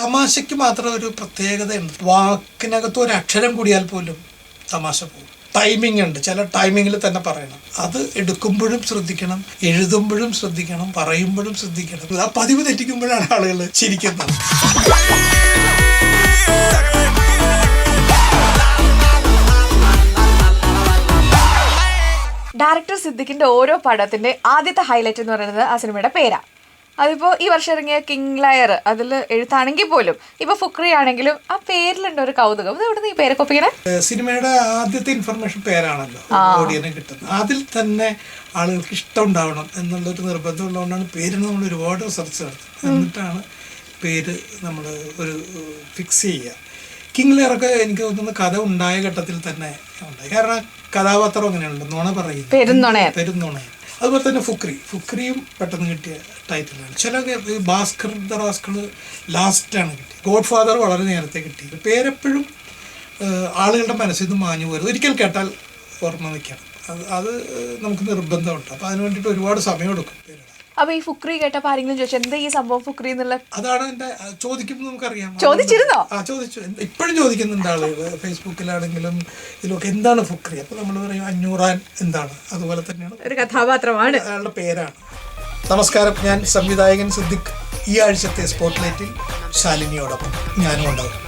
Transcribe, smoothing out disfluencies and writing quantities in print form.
തമാശയ്ക്ക് മാത്രം ഒരു പ്രത്യേകതയുണ്ട്. വാക്കിനകത്ത് ഒരു അക്ഷരം കൂടിയാൽ പോലും തമാശ പോകും. ടൈമിംഗ് ഉണ്ട്, ചില ടൈമിങ്ങിൽ തന്നെ പറയണം. അത് എടുക്കുമ്പോഴും ശ്രദ്ധിക്കണം, എഴുതുമ്പോഴും ശ്രദ്ധിക്കണം, പറയുമ്പോഴും ശ്രദ്ധിക്കണം. ആ പതിവ് തെറ്റിക്കുമ്പോഴാണ് ആളുകൾ ചിരിക്കുന്നത്. ഡയറക്ടർ സിദ്ദിഖിന്റെ ഓരോ പടത്തിന്റെ ആദ്യത്തെ ഹൈലൈറ്റ് എന്ന് പറയുന്നത് ആ സിനിമയുടെ പേരാ. അതിപ്പോൾ ഈ വർഷം ഇറങ്ങിയ കിങ് ലയർ അതിൽ എഴുത്താണെങ്കിൽ പോലും ഇപ്പൊ ഫുക്രി ആണെങ്കിലും ആ പേരിലുണ്ട് ഒരു കൗതുകം. അത് എവിടെ നിന്ന് ഈ പേരൊക്കെ ഒപ്പിക്കണേ? സിനിമയുടെ ആദ്യത്തെ ഇൻഫർമേഷൻ പേരാണല്ലോ ഓഡിയനെ കിട്ടുന്നത്. അതിൽ തന്നെ ആളുകൾക്ക് ഇഷ്ടം ഉണ്ടാവണം എന്നുള്ളൊരു നിർബന്ധം ഉള്ളതുകൊണ്ടാണ് പേരിന് നമ്മൾ ഒരുപാട് റിസർച്ച് നടത്തുന്നത്. എന്നിട്ടാണ് പേര് നമ്മൾ ഒരു ഫിക്സ് ചെയ്യുക. കിങ് ലെയറൊക്കെ എനിക്ക് തോന്നുന്നു കഥ ഉണ്ടായ ഘട്ടത്തിൽ തന്നെ ഉണ്ടായി. കാരണം കഥാപാത്രം അങ്ങനെയുണ്ട്, നുണ പറയുന്നത്, പെരുന്നുണ. അതുപോലെ തന്നെ ഫുക്രിയും പെട്ടെന്ന് കിട്ടിയ ടൈറ്റിലാണ്. ചില ഭാസ്കർ ദ റാസ്കൾ ലാസ്റ്റാണ് കിട്ടിയത്. ഗോഡ് ഫാദർ വളരെ നേരത്തെ കിട്ടി. പേരെപ്പോഴും ആളുകളുടെ മനസ്സിൽ നിന്ന് മാഞ്ഞു പോരുത്. ഒരിക്കൽ കേട്ടാൽ ഓർമ്മ നിൽക്കണം. അത് നമുക്ക് നിർബന്ധമുണ്ട്. അപ്പോൾ അതിന് വേണ്ടിയിട്ട് ഒരുപാട് സമയം എടുക്കും പേരിടാൻ. അപ്പൊ ഈ ഫുക്രി കേട്ടപ്പോ ആരെങ്കിലും ചോദിച്ചു എന്താ ഈ സംഭവം ഫുക്രി എന്നുള്ള? അതാണ് എന്റെ ചോദിക്കുമ്പോൾ നമുക്കറിയാം. ചോദിച്ചിരുന്നോ? ചോദിച്ചു. ഇപ്പോഴും ചോദിക്കുന്നുണ്ട് ആളുകൾ, ഫേസ്ബുക്കിലാണെങ്കിലും ഇതിലൊക്കെ എന്താണ് ഫുക്രി. അപ്പൊ നമ്മൾ പറയും അഞ്ഞൂറാൻ എന്താണ്. അതുപോലെ തന്നെയാണ്, ഒരു കഥാപാത്രമാണ്, അയാളുടെ പേരാണ്. നമസ്കാരം, ഞാൻ സംവിധായകൻ സിദ്ദിഖ്. ഈ ആഴ്ചത്തെ സ്പോട്ട്ലൈറ്റിൽ ശാലിനിയോടൊപ്പം ഞാനും ഉണ്ടാകും.